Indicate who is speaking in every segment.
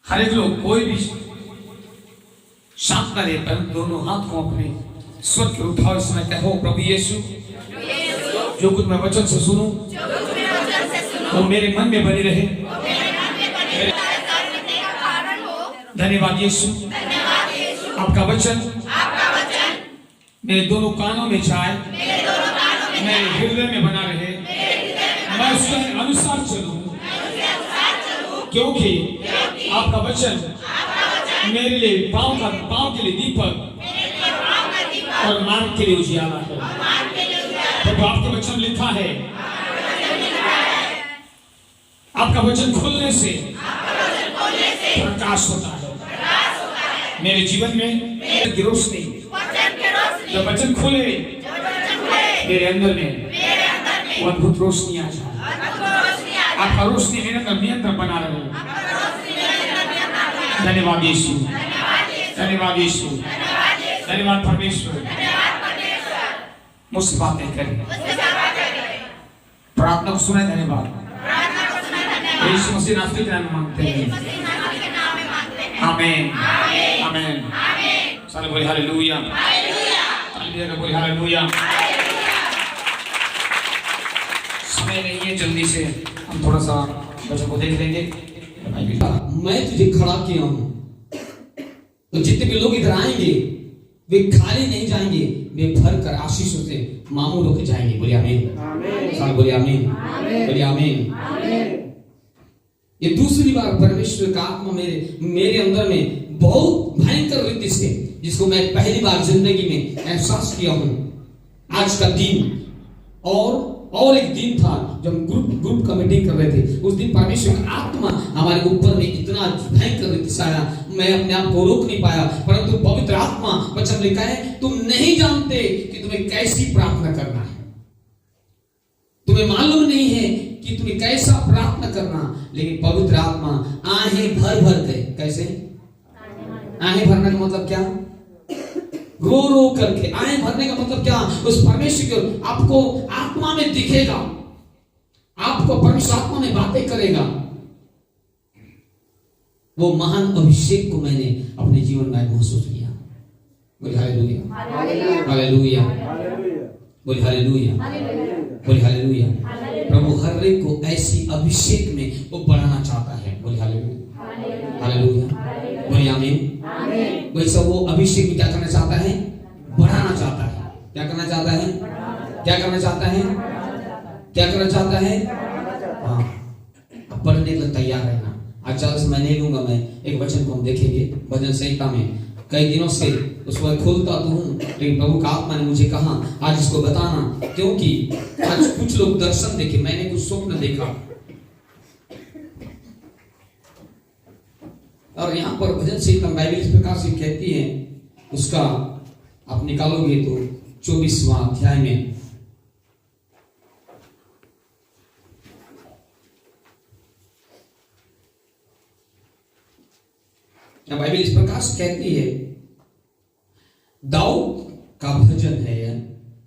Speaker 1: हर एक लोग कोई भी शांत न रहे, पर दोनों हाथ को अपने स्वर के उठाओ, इसमें कहो प्रभु यीशु, जो कुछ मैं वचन से सुनूं वो मेरे मन में बनी रहे। धन्यवाद यीशु, आपका वचन मेरे दोनों कानों में जाए, मेरे हृदय में बना रहे, मैं उसके अनुसार चलूं, क्योंकि आपका वचन मेरे लिए पांव के लिए दीपक और मार्ग के लिए उजियारा है। तो आपके वचन लिखा है, आपका वचन खोलने से प्रकाश होता है मेरे जीवन में की रोशनी। जब वचन खोले मेरे अंदर में वो अद्भुत रोशनी आ जाए। आपका रोशनी मेरे अंदर नियंत्रण बना रहे। धन्यवाद यीशु, धन्यवाद यीशु, धन्यवाद परमेश्वर। मुझसे बातें करें, प्रार्थना को सुने। धन्यवाद यीशु मसीह नाम के नाम में मांगते हैं, आमीन आमीन। सारे बोले हालेलुया, हालेलुया बोले हालेलुया। समय नहीं है, जल्दी से हम थोड़ा सा बच्चों को देख लेंगे।
Speaker 2: मैं तुझे खड़ा किया हूं, तो जितने भी लोग इधर आएंगे वे खाली नहीं जाएंगे, वे भर कर आशीषों से मामूल होकर जाएंगे। बोलिए आमीन, सारे बोलिए आमीन, बोलिए आमीन। ये दूसरी बार परमेश्वर का आत्मा मेरे अंदर में बहुत भयंकर रीति से, जिसको मैं पहली बार जिंदगी में एहसास किया हूं। आज का दिन और एक दिन था जब हम ग्रुप का मीटिंग कर रहे थे। उस दिन परमेश्वर का आत्मा हमारे ऊपर में इतना भयंकर रीति से आया, मैं अपने आप को रोक नहीं पाया। परंतु पवित्र आत्मा वचन लिखा है, तुम नहीं जानते कि तुम्हें कैसी प्रार्थना करना है, तुम्हें मालूम नहीं है कि तुम्हें कैसा प्रार्थना करना। लेकिन पवित्र आत्मा आहें भर भर के, कैसे आहें भरने का मतलब क्या? रो रो करके। आहें भरने का मतलब क्या? उस परमेश्वर को आपको आत्मा में दिखेगा, आपको परमेश्वर आत्मा में बातें करेगा। वो महान अभिषेक को मैंने अपने जीवन में महसूस किया। बोलिए हालेलुया, हालेलुया, बोलिए हालेलुया, बोलिए हालेलुया। प्रभु हर एक को ऐसी अभिषेक में वो बढ़ाना चाहता है। बोलिए हालेलुया, हालेलुया, बोलिए आमीन। वही सब वो अभिषेक में क्या करना चाहता है? बढ़ाना चाहता है। क्या करना चाहता है? क्या करना चाहता है? क्या करना चाहता है? हाँ, अब पढ़ने के लिए तैयार रहना। आज ज्यादा समय नहीं लूंगा मैं। एक वचन को हम देखेंगे भजन संहिता में। कई दिनों से उस पर खोलता तो हूँ, लेकिन प्रभु का आत्मा ने मुझे कहा आज इसको बताना, क्योंकि आज कुछ लोग दर्शन देखे, मैंने कुछ स्वप्न देखा। और यहाँ पर भजन संहिता बाइबल इस प्रकार से कहती है, उसका आप निकालोगे तो 24वां अध्याय में बाइबल इस प्रकार से कहती है, दाऊद का भजन है यह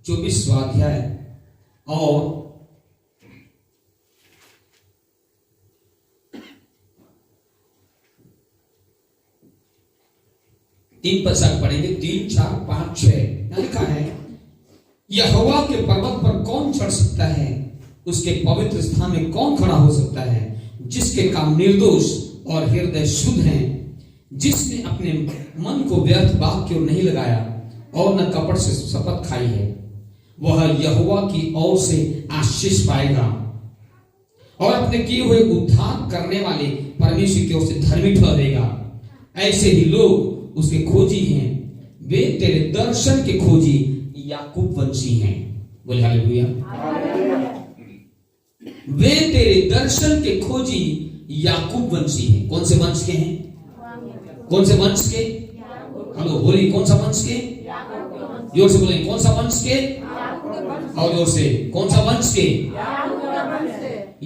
Speaker 2: 24वां अध्याय और 3 पद तक पढ़ेंगे। 3, 4, 5, 6 लिखा है, यहोवा के पर्वत पर कौन चढ़ सकता है? उसके पवित्र स्थान में कौन खड़ा हो सकता है? जिसके काम निर्दोष और हृदय शुद्ध हैं, जिसने अपने मन को व्यर्थ बात की ओर नहीं लगाया और न कपट से शपथ खाई है, वह यहोवा की ओर से आशीष पाएगा और अपने किए हुए उद्धार करने वाले परमेश्वर की ओर से धर्मी ठहरेगा। ऐसे ही लोग उसके खोजी हैं, वे तेरे दर्शन के खोजी याकूब वंशी हैं। बोले हालेलुया। वे तेरे दर्शन के खोजी याकूब वंशी हैं। कौन से वंश के हैं? कौन से वंश के? हेलो बोलिए, कौन सा वंश के? जोर से बोलें, कौन सा वंश के? और जोर से, कौन सा वंश के?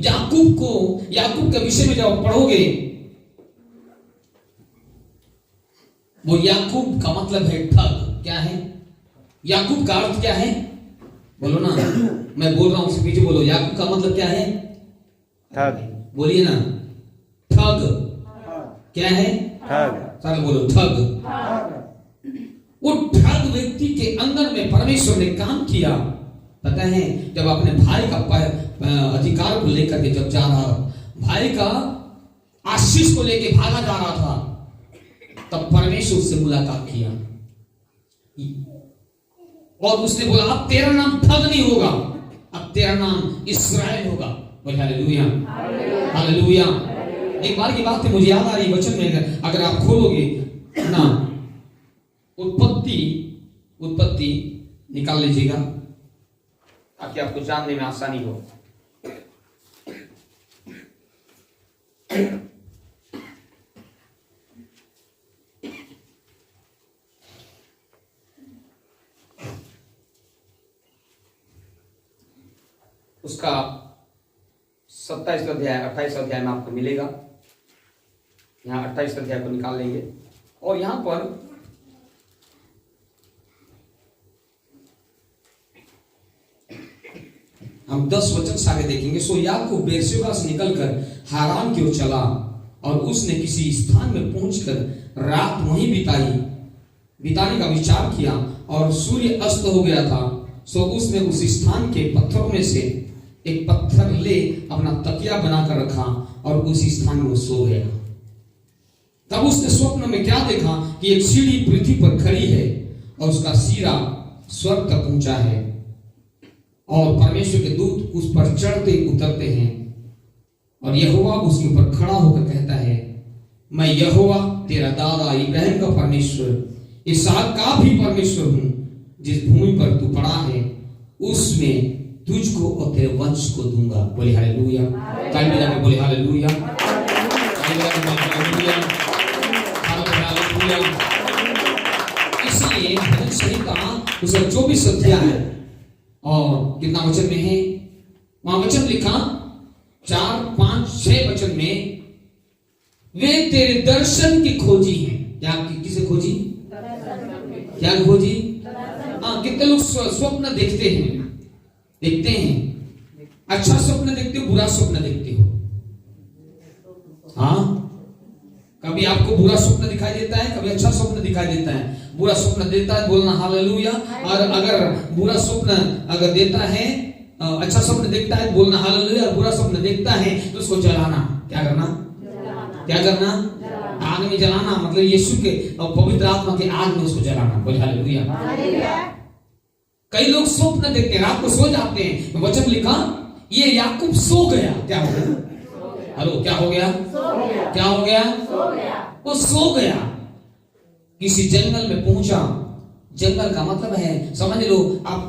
Speaker 2: याकूब के विषय में जब पढ़ोगे, वो याकूब का मतलब है ठग। क्या है याकूब का अर्थ? क्या है? बोलो ना, मैं बोल रहा हूं, उसके पीछे बोलो। याकूब का मतलब क्या है?
Speaker 3: ठग।
Speaker 2: बोलिए ना, ठग। क्या है?
Speaker 3: ठग।
Speaker 2: सारे बोलो ठग। वो ठग व्यक्ति के अंदर में परमेश्वर ने काम किया। पता है, जब अपने भाई का अधिकार को लेकर के जब जा रहा, भाई का आशीष को लेकर भागा जा रहा था, तब परमेश्वर से मुलाकात किया और उसने बोला अब तेरा नाम ठग नहीं होगा, अब तेरा नाम इस्राएल होगा। बोले हालेलुया, हालेलुया। एक बार की बात है, मुझे याद आ रही वचन में, अगर आप खोलोगे ना, उत्पत्ति निकाल लीजिएगा ताकि आपको जानने में आसानी हो। उसका 27 अध्याय 28 अध्याय में आपको मिलेगा। यहाँ 28 अध्याय को निकाल लेंगे और यहां पर हम 10 वचन से आगे देखेंगे। सो याकूब बेरशेबा से निकलकर हारान की ओर चला और उसने किसी स्थान में पहुंचकर रात वहीं बिताने का विचार किया और सूर्य अस्त हो गया था। सो उसने उस स्थान के पत्थरों में से एक पत्थर ले अपना तकिया बनाकर रखा और उसी स्थान में सो गया। तब उसने स्वप्न में क्या देखा कि एक सीढ़ी पृथ्वी पर खड़ी है और उसका सिरा स्वर्ग तक पहुंचा है और परमेश्वर के दूत उस पर चढ़ते उतरते हैं और यहोवा उसके ऊपर खड़ा होकर कहता है, मैं यहोवा तेरा दादा इब्राहिम का परमेश्वर, इसहाक का भी परमेश्वर हूं। जिस भूमि पर तू पड़ा है उसमें तुझको और तेरे वंश को दूंगा। बोले हालेलुया, ताली बजा के बोले हालेलुया, हालेलुया, हालेलुया। इसलिए भजन संहिता उसका 24 अध्याय है और कितना वचन में है, वहां वचन लिखा 4, 5, 6 वचन में, वे तेरे दर्शन की खोजी हैं। क्या किसे खोजी? क्या खोजी? हाँ, कितने लोग स्वप्न देखते हैं? अच्छा स्वप्न देखते हो, बुरा स्वप्न देखते हो? हाँ, कभी आपको बुरा स्वप्न दिखाई देता है, कभी अच्छा स्वप्न दिखाई देता है। बुरा स्वप्न देता है बोलना हालेलुया, और अगर बुरा स्वप्न अगर देता है, अच्छा स्वप्न देखता है बोलना हालेलुया, और बुरा स्वप्न देखता है तो उसको जलाना। क्या करना? क्या करना? आग में जलाना, मतलब यीशु के पवित्र आत्मा के आग में उसको जलाना। बोले हालेलुया। कई लोग स्वप्न देखते हैं, रात को सो जाते हैं। वचन लिखा ये याकूब सो गया। क्या हो गया? हेलो, क्या हो गया? क्या हो गया? वो सो गया। किसी जंगल में पहुंचा। जंगल का मतलब है, समझ लो आप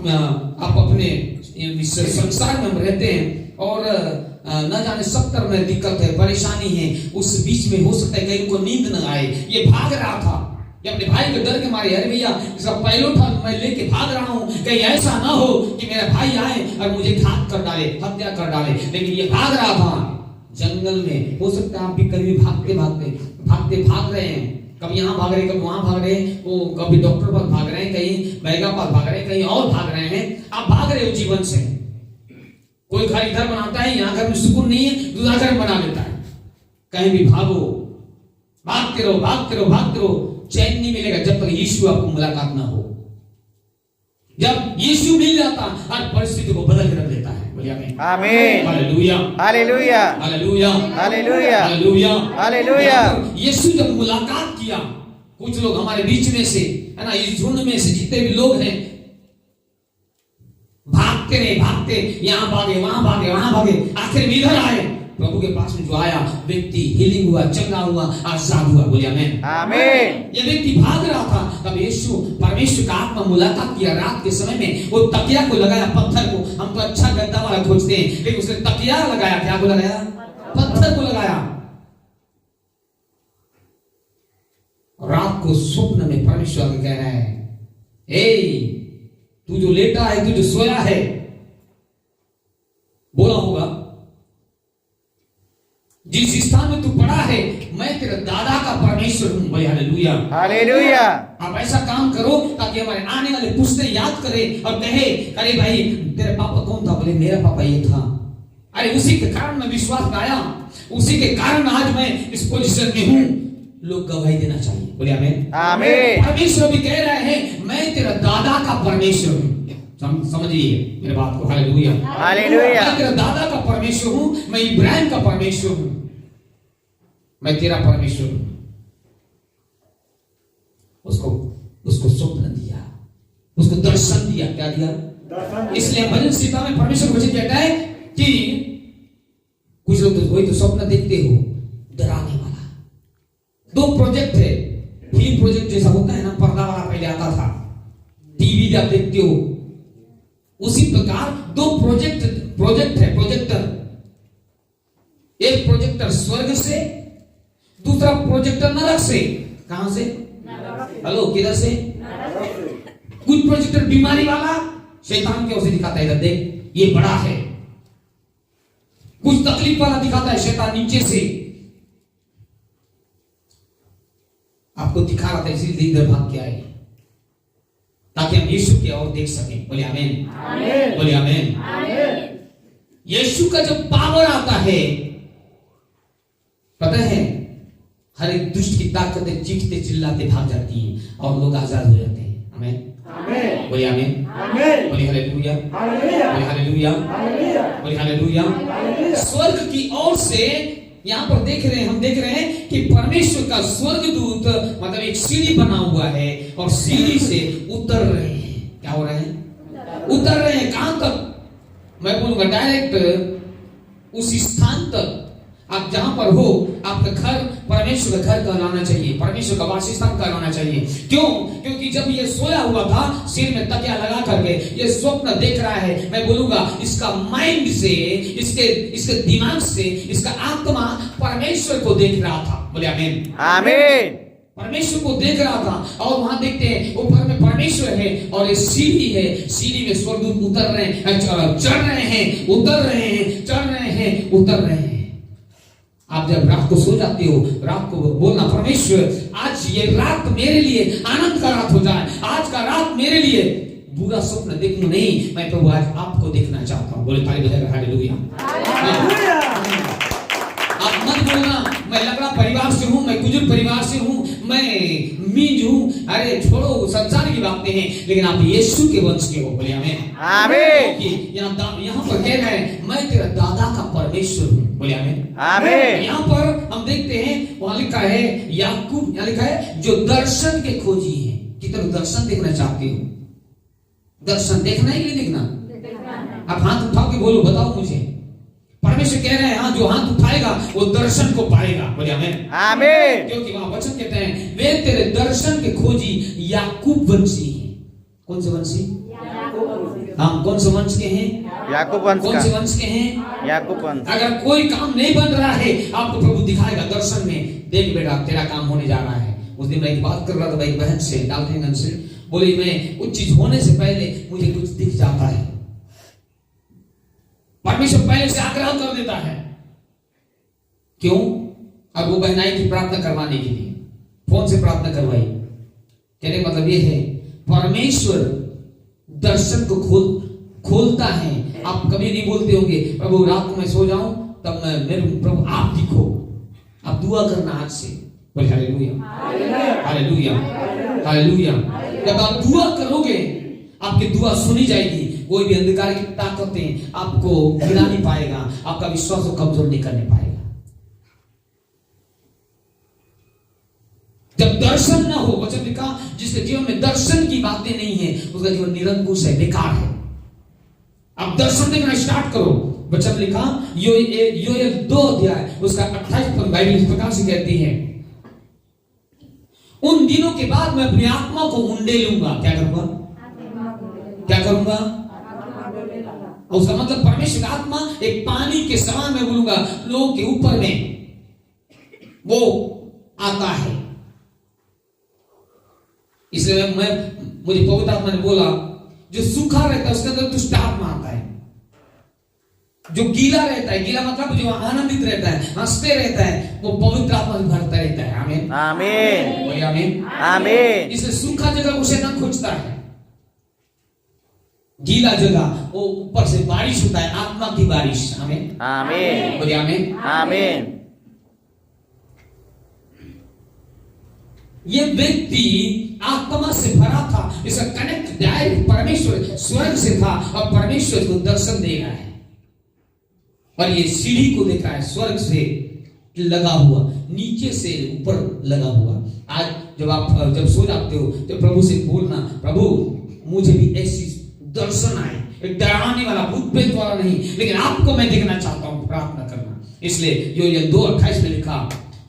Speaker 2: अपने संसार में रहते हैं और न जाने 70 में दिक्कत है, परेशानी है, उस बीच में हो सकता है कहीं को नींद न आए। ये भाग रहा था, ये अपने भाई के डर के मारे, अरे भैया इसका पहलो था मैं लेके भाग रहा हूं, कहीं ऐसा ना हो कि मेरा भाई आए और मुझे घात कर डाले, हत्या कर डाले। लेकिन ये भाग रहा था जंगल में। हो सकता है आप भी कभी भाग रहे हैं, कभी यहाँ भाग रहे, कभी वहां भाग रहे, वो कभी डॉक्टर पास भाग रहे हैं, कहीं बैगा पास भाग रहे हैं, कहीं और भाग रहे हैं। आप भाग रहे हो जीवन से। कोई घर इधर बनाता है, यहाँ घर में सुकून नहीं है, दूसरा घर बना लेता है। कहीं भी भागो, भागते रहो, भागते रहो, भागते रहो, चैन नहीं मिलेगा जब तक यीशु आपको मुलाकात ना हो। जब यीशु मिल जाता हर परिस्थिति को बदल कर रख देता है। बोलिए आमीन, आमीन, हालेलुया, हालेलुया, हालेलुया, हालेलुया, हालेलुया, हालेलुया। यीशु जब मुलाकात किया, कुछ लोग हमारे बीच में से है ना, इस झुंड में से जितने भी लोग हैं, भागते रहे, भागते यहाँ भागे, वहां भागे, वहां भागे, आखिर में इधर आए। प्रभु के पास में जो आया व्यक्ति हीलिंग हुआ, चंगा हुआ, आजाद हुआ। बोलिए आमीन, आमीन। ये व्यक्ति भाग रहा था, तब यीशु परमेश्वर का आत्मा मुलाकात किया। रात के समय में वो तकिया को लगाया, पत्थर को। हम तो अच्छा गद्दा वाला खोजते हैं, लेकिन उसने तकिया लगाया। क्या को लगाया? पत्थर को लगाया। रात को स्वप्न में परमेश्वर कह रहा है, ए तू जो लेटा है, तू जो सोया है, बोला होगा जिस स्थान में तू पड़ा है मैं तेरे दादा का परमेश्वर हूं। बोले हालेलुया, हालेलुया। आप ऐसा काम करो ताकि हमारे आने वाले पुश्ते याद करें और कहे, अरे भाई तेरे पापा कौन था? बोले मेरा पापा ये था। अरे उसी के कारण मैं विश्वास में आया, उसी के कारण आज मैं इस पोजीशन में हूं। लोग गवाही देना चाहिए। बोले आमीन।
Speaker 3: आमीन।
Speaker 2: परमेश्वर भी कह रहे हैं मैं तेरा दादा का परमेश्वर हूँ। समझिए मेरे बात को। Hallelujah
Speaker 3: hallelujah.
Speaker 2: मैं तेरा दादा का परमेश्वर हूँ, मैं इब्राहिम का परमेश्वर हूँ, मैं तेरा परमेश्वर हूँ। उसको स्वप्न दिया, उसको दर्शन दिया। क्या दिया? इसलिए भजन संहिता में परमेश्वर वचन कहता है कि कुछ लोग तो वही तो स्वप्न देखते हो डराने वाला। दो प्रोजेक्ट है, फिल्म प्रोजेक्ट जैसा होता है ना, पर्दा वाला पहले आता था, टीवी आप देखते हो, उसी प्रकार दो प्रोजेक्ट है। प्रोजेक्टर, एक प्रोजेक्टर स्वर्ग से, दूसरा प्रोजेक्टर नरक से। कहां से? हेलो, किधर से? कुछ प्रोजेक्टर बीमारी वाला शैतान की ओर से दिखाता है, इधर देख ये बड़ा है। कुछ तकलीफ वाला दिखाता है शैतान नीचे से, आपको दिखा रहा था इसीलिए इधर भाग के आए ताकि हम यीशु की ओर देख सकें। बोले आमीन। बोले आमीन। यीशु का जब पावर आता है, पता है हर एक दुष्ट की ताकतें चीखते चिल्लाते भाग जाती हैं और लोग आजाद हो जाते हैं। आमीन। बोले आमीन। बोले हालेलुया। बोले हालेलुया। बोले हालेलुया। स्वर्ग की ओर से यहाँ पर देख रहे हैं, हम देख रहे हैं कि परमेश्वर का स्वर्गदूत मतलब एक सीढ़ी बना हुआ है और सीढ़ी से उतर रहे हैं। क्या हो रहे हैं? उतर रहे हैं। कहां तक? मैं बोलूंगा डायरेक्ट उस स्थान तक आप जहां पर हो, आपका घर परमेश्वर का घर कहलाना चाहिए, परमेश्वर का वासस्थान कहलाना चाहिए। क्यों? क्योंकि जब ये सोया हुआ था सिर में तकिया लगा करके ये स्वप्न देख रहा है, मैं बोलूंगा इसका माइंड से, इसके दिमाग से, इसका आत्मा परमेश्वर को देख रहा था। बोले आमीन।
Speaker 3: आमीन।
Speaker 2: परमेश्वर को देख रहा था और वहां देखते हैं ऊपर में परमेश्वर है और एक सीढ़ी है, सीढ़ी में स्वर्गदूत उतर रहे हैं, चढ़ रहे हैं, उतर रहे हैं, चढ़ रहे हैं, उतर रहे हैं। आप जब रात को सो जाते हो, रात को बोलना परमेश्वर आज ये रात मेरे लिए आनंद का रात हो जाए, आज का रात मेरे लिए बुरा स्वप्न देखूं नहीं, मैं प्रभु आज आपको देखना चाहता हूं। बोले ताली बजाकर हालेलुया। आप मत बोलना मैं लंगड़ा परिवार से हूं, मैं बुजुर्ग परिवार से हूं, मैं मीज हूं, अरे छोड़ो संसार की बातें हैं, लेकिन आप यीशु के वंश के हो। बोले आमीन।
Speaker 3: आमीन।
Speaker 2: यहाँ पर कह रहे हैं मैं तेरा दादा का परमेश्वर हूं। बोले आमीन।
Speaker 3: आमीन।
Speaker 2: यहाँ पर हम देखते हैं वहां लिखा है याकूब, यहाँ लिखा है जो दर्शन के खोजी है। कितने दर्शन देखना चाहते हो? दर्शन देखना है कि नहीं देखना? आप हाथ उठाओ के बोलो, बताओ मुझे। परमेश्वर कह रहे हैं हाँ, जो हाथ उठाएगा वो दर्शन को पाएगा। बोले आमीन।
Speaker 3: आमीन।
Speaker 2: क्योंकि वहां वचन कहते हैं वे तेरे दर्शन के खोजी याकूब वंशी हैं। कौन से वंशी? हम कौन से वंश के हैं?
Speaker 3: याकूब वंश
Speaker 2: कौन से वंश के हैं?
Speaker 3: याकूब वंश।
Speaker 2: अगर कोई काम नहीं बन रहा है आपको प्रभु दिखाएगा दर्शन में, देख बेटा तेरा काम होने जा रहा है। उस दिन मैं एक बात कर रहा था एक बहन से, डाल्टनगंज से, बोली मैं कुछ चीज होने से पहले मुझे कुछ दिख जाता है। परमेश्वर पहले से आग्रह कर देता है। क्यों? अब वो बहनाई की प्रार्थना करवाने के लिए फोन से प्रार्थना करवाई। कहने का मतलब ये है परमेश्वर दर्शन को खोलता है। आप कभी नहीं बोलते होंगे प्रभु रात को मैं सो जाऊं तब मैं मेरे प्रभु आप दिखो। आप दुआ करना आज से। बोले हालेलुया। हालेलुया। हालेलुया। जब आप दुआ करोगे आपकी दुआ सुनी जाएगी। कोई भी अंधकार की ताकतें आपको गिरा नहीं पाएगा, आपका विश्वास को कमजोर नहीं करने पाएगा। जब दर्शन ना हो, वचन लिखा जिसके जीवन में दर्शन की बातें नहीं है उसका जीवन निरंकुश है, बेकार है। अब दर्शन देखना स्टार्ट करो। वचन लिखा योएल 2 अध्याय उसका 28 पद बाइबल इस प्रकार से कहती है उन दिनों के बाद मैं अपनी आत्मा को उंडे लूंगा। क्या करूंगा? क्या करूंगा? उसका मतलब परमेश्वर का आत्मा एक पानी के समान में बोलूंगा लोगों के ऊपर में वो आता है। इसलिए मुझे पवित्र आत्मा ने बोला जो सूखा रहता है उसके अंदर दुष्ट आत्मा आता है, जो गीला रहता है, गीला मतलब जो आनंदित रहता है, हंसते रहता है, वो पवित्र आत्मा से भरता रहता है। आमीन।
Speaker 3: आमीन।
Speaker 2: बोलिए आमीन।
Speaker 3: आमीन।
Speaker 2: इसलिए सूखा जगह उसे ना खोजता है, गीला जगह वो ऊपर से बारिश होता है, आत्मा की बारिश। आमीन।
Speaker 3: आमीन।
Speaker 2: बोलिए आमीन।
Speaker 3: आमीन।
Speaker 2: ये व्यक्ति आत्मा से भरा था, इसका कनेक्ट डायरेक्ट परमेश्वर स्वर्ग से था और परमेश्वर को दर्शन दे रहा है। और ये सीढ़ी को देखा है स्वर्ग से लगा हुआ, नीचे से ऊपर लगा हुआ। आज जब सो जाते हो तो प्रभु से बोलना, प्रभु मुझे भी ऐसी दर्शन आए, एक डराने वाला भूत प्रेत वाला नहीं, लेकिन आपको मैं देखना चाहता हूं, प्रार्थना करना। इसलिए योएल 2:28 में लिखा,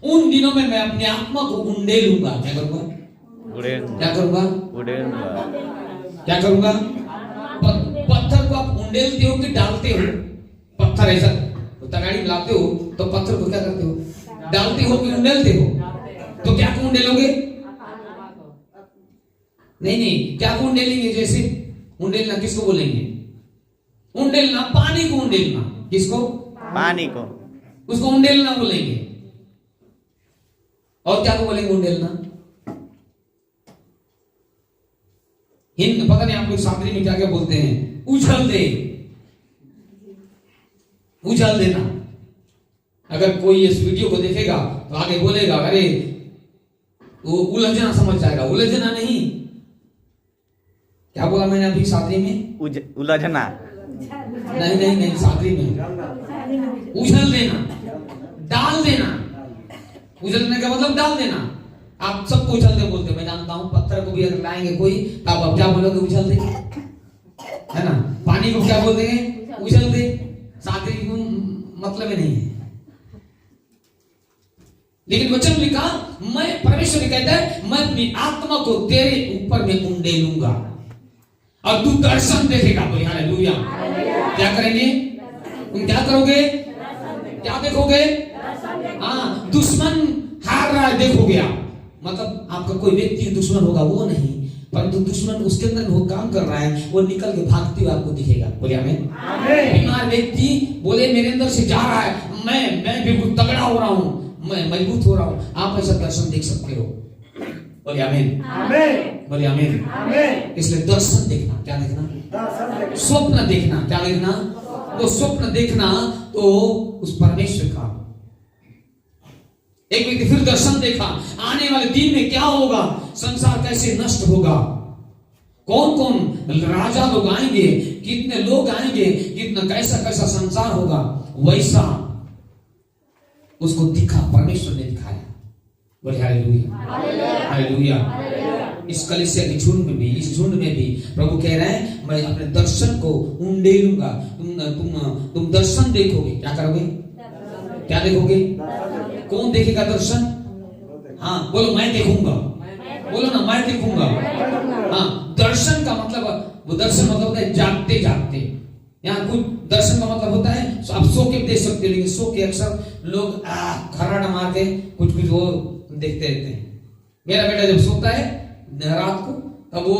Speaker 2: उन दिनों में मैं अपनी आत्मा को उंडेलूंगा। क्या करूंगा? क्या करूंगा? क्या करूंगा? पत्थर को आप उंडेलते हो कि डालते हो? पत्थर ऐसा तगाड़ी में लाते हो तो पत्थर को क्या करते हो? डालते हो कि उंडेलते हो? तो क्या को उंडेलोगे? नहीं, क्या को उंडेलेंगे? जैसे उंडेलना किसको बोलेंगे? उंडेलना पानी को उंडेलना। किसको? पानी को। उसको उंडेलना बोलेंगे। और क्या को बोलेंगे उंडेलना? हिंद पता नहीं आप लोग सामने में क्या क्या बोलते हैं? उछल दे, उछल देना। अगर कोई इस वीडियो को देखेगा तो आगे बोलेगा, अरे वो उलझना समझ जाएगा। उलझना नहीं, क्या बोला मैंने अभी सादरी में?
Speaker 3: उलझना
Speaker 2: नहीं, सादरी में उछल देना, डाल देना। उछलने का मतलब डाल देना। आप सबको उछल दे बोलते, मैं जानता हूं। पत्थर को भी अगर लाएंगे कोई तो आप क्या बोलोगे? उछल दे, है ना। पानी को क्या बोल देंगे? उछल दे। सादरी को मतलब ही नहीं है। लेकिन वचन लिखा, मैं परमेश्वर ने कहता है, मैं अपनी आत्मा को तेरे ऊपर में उंडेलूंगा और तू दर्शन देखेगा। बोले हालेलुया। क्या करेंगे? तुम क्या करोगे? क्या देखोगे? हाँ, दुश्मन हार रहा है देखोगे आप। मतलब आपका कोई व्यक्ति दुश्मन होगा वो नहीं, परंतु दुश्मन उसके अंदर वो काम कर रहा है, वो निकल के भागते हुए आपको दिखेगा। बोले आमीन। बीमार व्यक्ति बोले मेरे अंदर से जा रहा है, मैं बिल्कुल तगड़ा हो रहा हूँ, मैं मजबूत हो रहा हूँ। आप ऐसा दर्शन देख सकते हो। बोले आमीन। बोले आमीन। इसलिए दर्शन देखना, क्या देखना? स्वप्न देखना। क्या देखना? वो स्वप्न देखना तो उस परमेश्वर का। एक व्यक्ति फिर दर्शन देखा, आने वाले दिन में क्या होगा, संसार कैसे नष्ट होगा, कौन कौन राजा लोग आएंगे, कितने लोग आएंगे, कितना कैसा कैसा संसार होगा, वैसा उसको दिखा, परमेश्वर ने दिखाया। बोले हालेलुया, हालेलुया। इस कलीसिया की झुंड में भी, इस झुंड में भी प्रभु कह रहे हैं, मैं अपने दर्शन को उंडेलूंगा। तुम दर्शन देखोगे। क्या करोगे? क्या देखोगे? कौन देखेगा दर्शन? हाँ बोलो, मैं देखूंगा। बोलो ना, मैं देखूंगा। हाँ, दर्शन का मतलब, वो दर्शन मतलब होता है जागते जागते। यहाँ कुछ दर्शन का मतलब होता है आप सो के देख सकते हो, लेकिन सो के अक्सर लोग खर्राटा मार के कुछ वो देखते रहते हैं। मेरा बेटा जब सोता है रात को, तब वो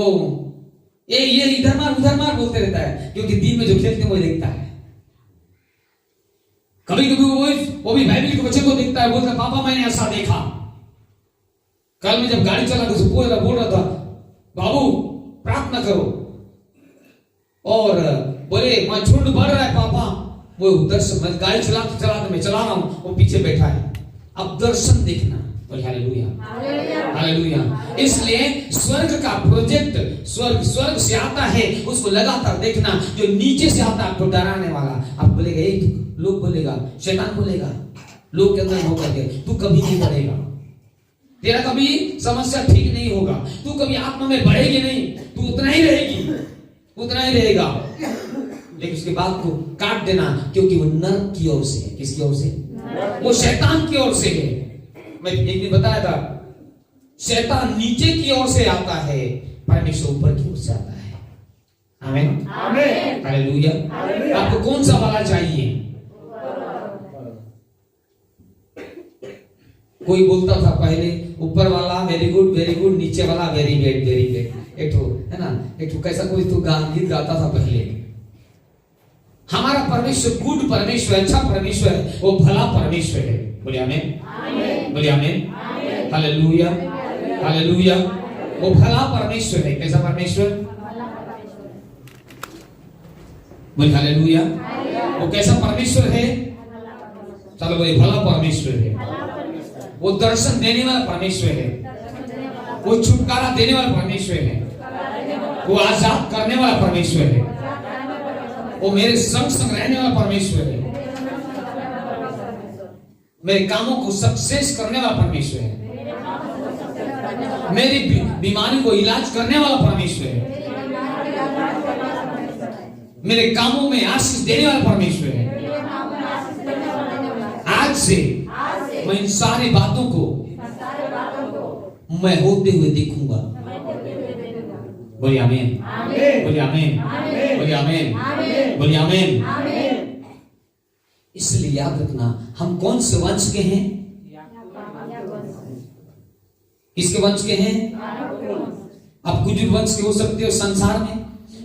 Speaker 2: ये इधर मार उधर मार बोलते रहता है, क्योंकि दिन में जो खेलते हैं वो देखता है। कभी कभी वो भी बाइबल के बच्चे को देखता है, बोलता है पापा मैंने ऐसा देखा। कल में जब गाड़ी चला तो बोल रहा था, बाबू प्रार्थना करो, और बोले मैं झुंड बढ़ रहा है पापा। वो दर्शन, मैं गाड़ी चलाते मैं चला रहा हूं, वो पीछे बैठा है। अब दर्शन देखना। बोले हालेलुया, हालेलुया। इसलिए स्वर्ग का प्रोजेक्ट, स्वर्ग से आता है, उसको लगातार देखना। जो नीचे से आता है आपको डराने वाला, आप बोलेगा एक लोग बोलेगा, शैतान बोलेगा लोग के अंदर होकर के, तू कभी नहीं बढ़ेगा, तेरा कभी समस्या ठीक नहीं होगा, तू कभी आत्मा में बढ़ेगी नहीं, तू उतना ही रहेगी, उतना ही रहेगा। लेकिन उसके बाद को काट देना, क्योंकि वो नर्क की ओर से है। किसकी ओर से? वो शैतान की ओर से है। मैं एक दिन बताया था, शैतान नीचे की ओर से आता है, परमेश्वर ऊपर की ओर से आता है। आमीन, आमीन, हालेलुया। आपको कौन सा वाला चाहिए? कोई बोलता था पहले ऊपर वाला वेरी गुड, नीचे वाला वेरी बैड। एक तो है ना, एक तो कैसा कोई तो गीत गाता था पहले। हमारा परमेश्वर गुड परमेश्वर, अच्छा परमेश्वर है, वो भला परमेश्वर है। बोलिए आमीन, बोलिए आमीन, हालेलुया, हालेलुया। वो भला परमेश्वर है। कैसा परमेश्वर? बोलिए हालेलुया। वो कैसा परमेश्वर है? चलो बोलिए भला परमेश्वर है। वो दर्शन देने वाला परमेश्वर है। वो छुटकारा देने वाला परमेश्वर है, वो आजाद करने वाला परमेश्वर है, वो मेरे संग संग रहने वाला परमेश्वर है, मेरे कामों को सक्सेस करने वाला परमेश्वर है, मेरी बीमारी को इलाज करने वाला परमेश्वर है, मेरे कामों में आशीष देने वाला परमेश्वर है। आज से मैं इन सारी बातों को मैं होते हुए देखूंगा। बोलिए आमीन, बोलिए आमीन, बोलिए आमीन, बोलिए आमीन। इसलिए याद रखना, हम कौन से वंश के हैं? किसके वंश के हैं? आप कुछ वंश के हो सकते हो संसार में,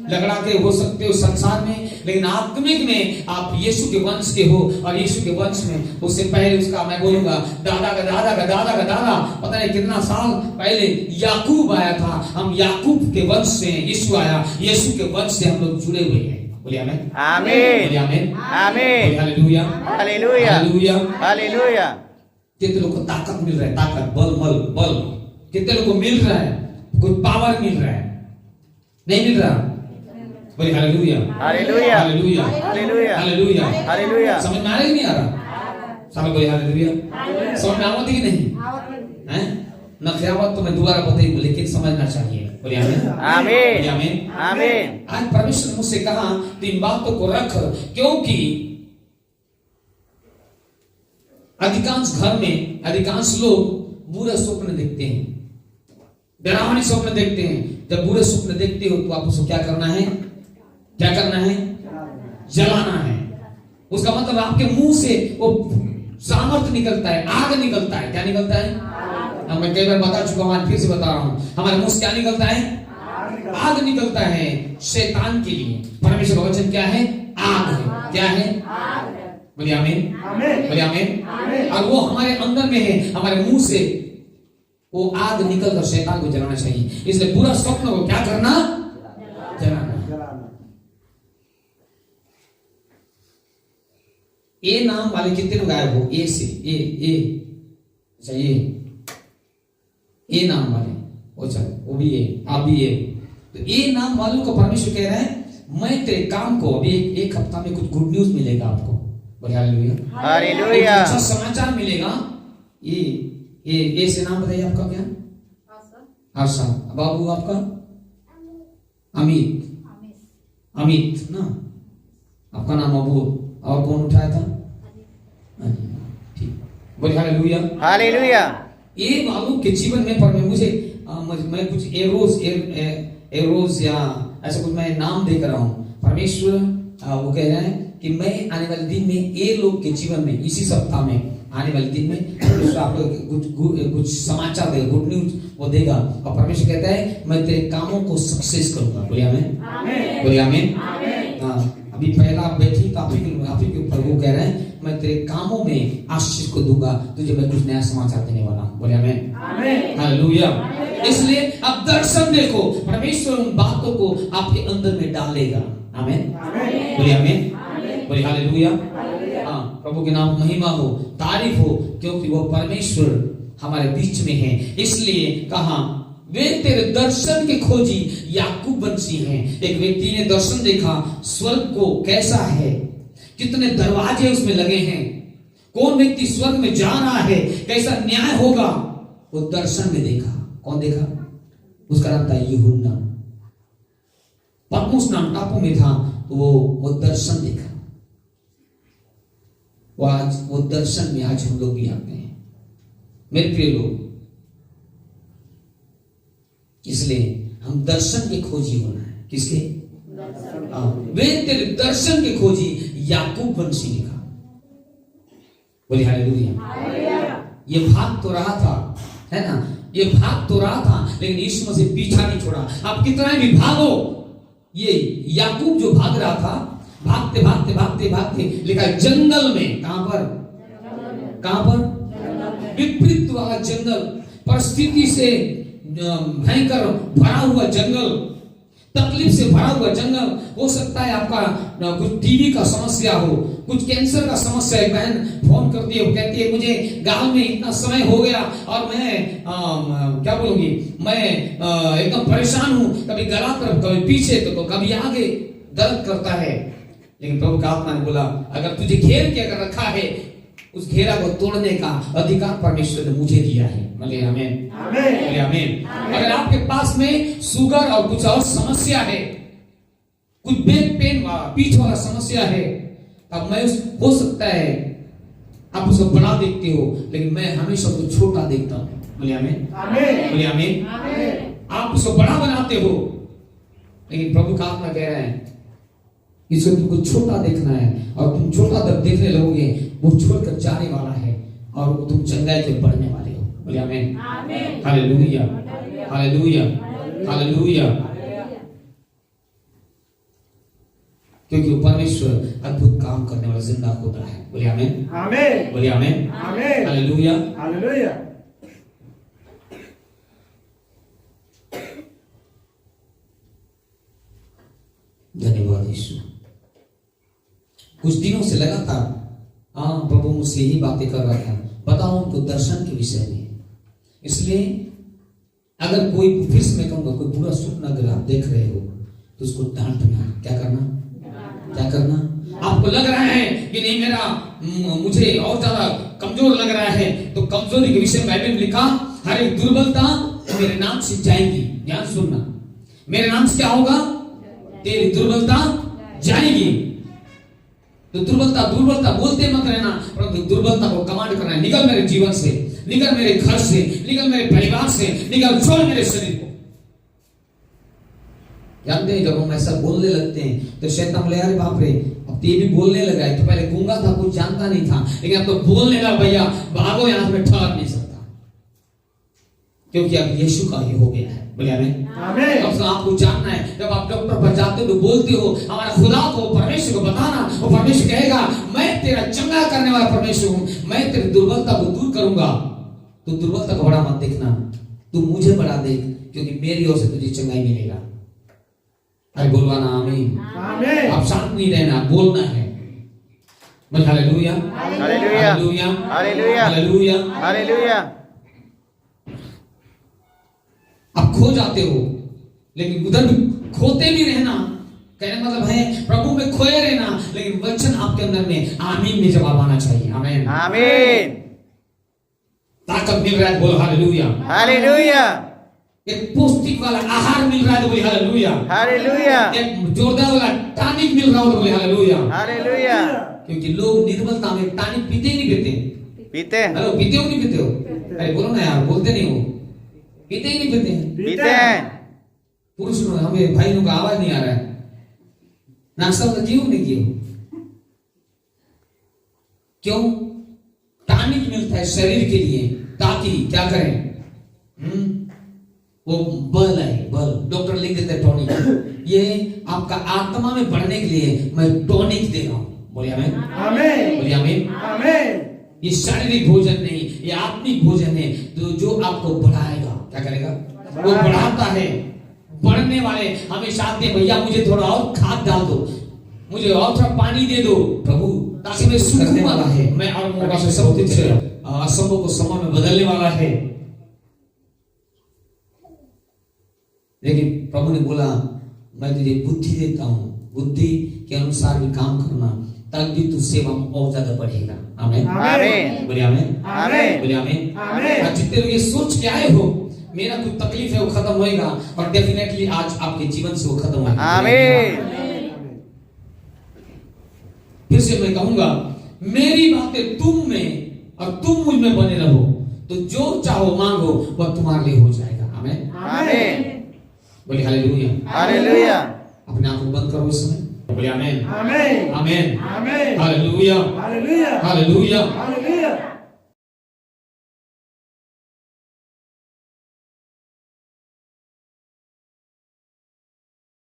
Speaker 2: लगड़ा के हो सकते हो संसार में, लेकिन आत्मिक में आप यीशु के वंश के हो। और यीशु के वंश में उससे पहले उसका मैं बोलूंगा दादा का दादा का दादा का दादा, पता नहीं कितना साल पहले याकूब आया था। हम याकूब के वंश से, यीशु आया, यीशु के वंश से हम लोग जुड़े हुए हैं। बोलिए आमीन,
Speaker 3: आमीन,
Speaker 2: बोलिए आमीन,
Speaker 3: आमीन,
Speaker 2: हालेलुया,
Speaker 3: हालेलुया,
Speaker 2: हालेलुया,
Speaker 3: हालेलुया।
Speaker 2: कितने लोग को ताकत मिल रहा है, ताकत, बल, कितने लोग को मिल रहा है, कोई पावर मिल रहा है, नहीं मिल रहा? बोलिए हालेलुया,
Speaker 3: हालेलुया,
Speaker 2: हालेलुया,
Speaker 3: हालेलुया,
Speaker 2: हालेलुया,
Speaker 3: हालेलुया।
Speaker 2: समझ में आ रहा है कि नहीं आ रहा? सब बोलिए हालेलुया। समझ में आवत है कि नहीं? हैं? नखरावत तो मैं दोबारा बताई, लेकिन समझना चाहिए। बोलिए आमीन,
Speaker 3: आमीन,
Speaker 2: बोलिए आमीन,
Speaker 3: आमीन।
Speaker 2: आज परमेश्वर ने मुझसे कहा तीन बातों को रख, क्योंकि अधिकांश घर में अधिकांश लोग बुरे स्वप्न देखते हैं, डरावनी स्वप्न देखते हैं। जब बुरे स्वप्न देखते हो तो आप उसको क्या करना है? क्या करना है? जलाना है। उसका मतलब आपके मुंह से वो सामर्थ निकलता है, आग निकलता है। क्या निकलता है? मैं कई बार बता चुका हूं, फिर से बता रहा हूं। हमारे मुंह से क्या निकलता है? आग निकलता है शैतान के लिए। परमेश्वर का वचन क्या है? आग है। क्या है? बोलिए आमीन, बोलिए आमीन। और वो हमारे अंदर में है, हमारे मुंह से वो आग निकलकर शैतान को जलाना चाहिए। इसलिए बुरा स्वप्न को क्या करना? जलाना। ए नाम वाले कितने लोग गायब हो? ए से ए अच्छा ए नाम वाले वो चल, वो भी है, आप भी है। तो ए नाम वालों को परमेश्वर कह रहा है, मैं तेरे काम को अभी एक हफ्ता में कुछ गुड न्यूज मिलेगा आपको। बोलिए हालेलुया,
Speaker 3: हालेलुया।
Speaker 2: अच्छा समाचार मिलेगा। ये से नाम बताइए आपका क्या? आशा। बाबू आपका? अमित ना, आपका नाम अबू। और कौन उठाया था? ठीक, बोलिए हालेलुया,
Speaker 3: हालेलुया।
Speaker 2: ये वालों के जीवन में पर मैं कुछ एरोज या ऐसा कुछ मैं नाम देख रहा हूं। परमेश्वर वो कह रहा है कि मैं आने वाले दिन में ये लोग के जीवन में, इसी सप्ताह में, आने वाले दिन में परमेश्वर आप लोग कुछ समाचार देगा, गुड न्यूज वो देगा। और परमेश्वर कहता है मैं तेरे कामों को सक्सेस करूंगा। बोलिए आमीन, बोलिए आमीन। हाँ, अभी पहला आप बैठी तो आप ही के ऊपर वो कह रहे हैं मैं तेरे कामों में आशीष को दूंगा, तुझे मैं कुछ नया समाचार देने वाला हूं। बोलिए आमीन, हालेलुया। इसलिए अब दर्शन देखो, परमेश्वर उन बातों को आपके अंदर में डालेगा। आमीन, बोलिए आमीन, बोलिए हालेलुया। हाँ, प्रभु के नाम महिमा हो, तारीफ हो, क्योंकि वो परमेश्वर हमारे बीच में है। इसलिए कहा वे तेरे दर्शन के खोजी याकूब वंशी हैं। एक व्यक्ति ने दर्शन देखा, स्वर्ग को कैसा है, कितने दरवाजे उसमें लगे हैं, कौन व्यक्ति स्वर्ग में जा रहा है, कैसा न्याय होगा, वो दर्शन में देखा। कौन देखा? उसका नाम था यूहन्ना। पत्मुस नाम टापू में था, तो वो दर्शन देखा। वो दर्शन में आज हम लोग भी आते हैं मेरे प्रिय लोग। इसलिए हम दर्शन के खोजी होना है। किसके? वे तेरे दर्शन के खोजी याकूब वंशी लिखा। बोलिए हालेलुया। ये भाग तो रहा था, है ना, ये भाग तो रहा था, लेकिन यीशु मसीह पीछा नहीं छोड़ा। आप कितना भी भागो, ये याकूब जो भाग रहा था, भागते भागते भागते भागते लिखा जंगल में। कहां पर? कहां पर? विपरीत वाला जंगल, परिस्थिति से भयंकर भरा हुआ जंगल, तकलीफ से भरा हुआ जंगल। हो सकता है आपका कुछ टीवी का समस्या हो, कुछ कैंसर का समस्या है, बहन फोन करती है, वो कहती है मुझे गाल में इतना समय हो गया और मैं क्या बोलूंगी, मैं एकदम परेशान हूं, कभी गला तरफ कभी पीछे तो कभी आगे दर्द करता है। लेकिन प्रभु का आत्मा ने बोला अगर तुझे घेर के अगर रखा है, उस घेरा को तोड़ने का अधिकार परमेश्वर ने मुझे दिया है। बोले आमीन, बोले आमीन। अगर आपके पास में शुगर और कुछ और समस्या है, कुछ बैक पेन पीठ वाला समस्या है, तब मैं हो सकता है आप उसको बड़ा देखते हो, लेकिन मैं हमेशा उसको छोटा देखता हूं। बोले आमीन, बोले आमीन। आप उसको बड़ा बनाते हो, लेकिन प्रभु का आत्मा कह रहा है इसको तुमको छोटा देखना है, और तुम छोटा जब देखने लगोगे वो छोड़कर जाने वाला है और तुम चंगाई के बढ़ने वाले हो। बोले आमीन, हालेलुया, हालेलुया, हालेलुया। क्योंकि वो परमेश्वर अद्भुत काम करने वाला जिंदा होता है। बोले आमीन, आमीन, बोले आमीन, आमीन, हालेलुया, हालेलुया। धन्यवाद यीशु। कुछ दिनों से लगातार प्रभु मुझसे यही बातें कर रहा था, बताओ उनको दर्शन के विषय में। इसलिए अगर कोई, फिर से मैं कहूंगा, कोई बुरा स्वप्न अगर आप देख रहे हो तो उसको डांटना। क्या करना, क्या करना? आपको लग रहा है कि नहीं मेरा मुझे और ज्यादा कमजोर लग रहा है, तो कमजोरी के विषय में बाइबल में लिखा हर एक दुर्बलता मेरे नाम से जाएगी। ध्यान सुनना, मेरे नाम से क्या होगा? तेरी दुर्बलता जाएगी। तो दुर्बलता दुर्बलता बोलते मत रहना, परंतु दुर्बलता को कमांड करना है, निकल मेरे जीवन से, निकल मेरे घर से, निकल मेरे परिवार से, निकल, छोड़ मेरे शरीर को। जानते हैं जब हम ऐसा बोलने लगते हैं तो शैतान बोले अरे बाप रे, अब तो ये भी बोलने लगा है, तो पहले गूंगा था, कुछ जानता नहीं था, लेकिन अब तो बोलने लगा, भैया भागो यहां से, मैं ठहर नहीं सकता, क्योंकि अब यीशु का ही हो गया है। बोले आमीन, आमीन। तो आपको जानना है, जब आप डॉक्टर पर जाते हो तो बोलते हो हमारा खुदा को, परमेश्वर को बताना, वो परमेश्वर कहेगा मैं तेरा चंगा करने वाला परमेश्वर हूं, मैं तेरी दुर्बलता को दूर करूंगा। तो दुर्बलता को बड़ा मत देखना, तू मुझे बड़ा देख, क्योंकि मेरी ओर से तुझे चंगाई मिलेगा। अरे बोलवाना आमीन, आमीन। आप शांत नहीं रहना, बोलना है। बोल हालेलुया, हालेलुया, हालेलुया, हालेलुया, हालेलुया। आप खो जाते हो, लेकिन उधर भी खोते भी रहना, कहने मतलब है प्रभु में खोए रहना, लेकिन वचन आपके अंदर में आमीन में जवाब आना चाहिए। आमीन, आमीन। ताकत मिल रहा है, बोलो हालेलुया, हालेलुया। एक पौष्टिक वाला आहार मिल रहा है तो बोले हालेलुया, हालेलुया। एक जोरदार वाला टॉनिक मिल रहा हो तो बोले हालेलुया, हालेलुया। क्योंकि लोग निर्बलता में टॉनिक पीते ही नहीं पीते, पीते, हेलो, पीते हो नहीं पीते हो? अरे बोलो ना यार, बोलते नहीं हो, पीते ही नहीं पीते, पीते हैं। पुरुष लोग, हमें भाई लोग का आवाज नहीं आ रहा है, नाश्ता तो क्यों नहीं किया? क्यों? टॉनिक मिलता है शरीर के लिए, ताकि क्या करें, वो बल है, बल। डॉक्टर लिख देते हैं टॉनिक, ये आपका आत्मा में बढ़ने के लिए मैं टॉनिक दे रहा हूं। बोलिए आमीन, आमीन, बोलिए आमीन, आमीन। ये शारीरिक भोजन नहीं, ये आत्मिक भोजन है, तो जो आपको बढ़ाएगा। क्या करेगा? वो बढ़ाता है। बढ़ने वाले हमेशा आते हैं, भैया मुझे थोड़ा और खाद डाल दो, मुझे और थोड़ा पानी दे दो प्रभु, ताकि मैं सूखने वाला है, मैं और मौका से सब कुछ असंभव को समय में बदलने वाला है। लेकिन प्रभु ने बोला मैं तुझे बुद्धि देता हूं, बुद्धि के अनुसार भी काम करना, तभी तू सेवा में और ज्यादा बढ़ेगा। आमीन, आमीन, बोलिए आमीन, आमीन, बोलिए आमीन, आमीन। जितने लोग ये सोच के आए हो मेरा कुछ तकलीफ है वो खत्म होएगा, और डेफिनेटली आज आपके जीवन से वो खत्म होगा। आमीन। फिर से मैं कहूंगा, मेरी बातें तुम में और तुम मुझ में बने रहो, तो जो चाहो मांगो वह तुम्हारे लिए हो जाएगा। आमीन, आमीन, बोलिए हालेलुया, हालेलुया। अपने आप को बंद करो इस समय, बोलिए आमीन, आमीन, आमीन, आमीन, हालेलुया, हालेलुया, हालेलुया।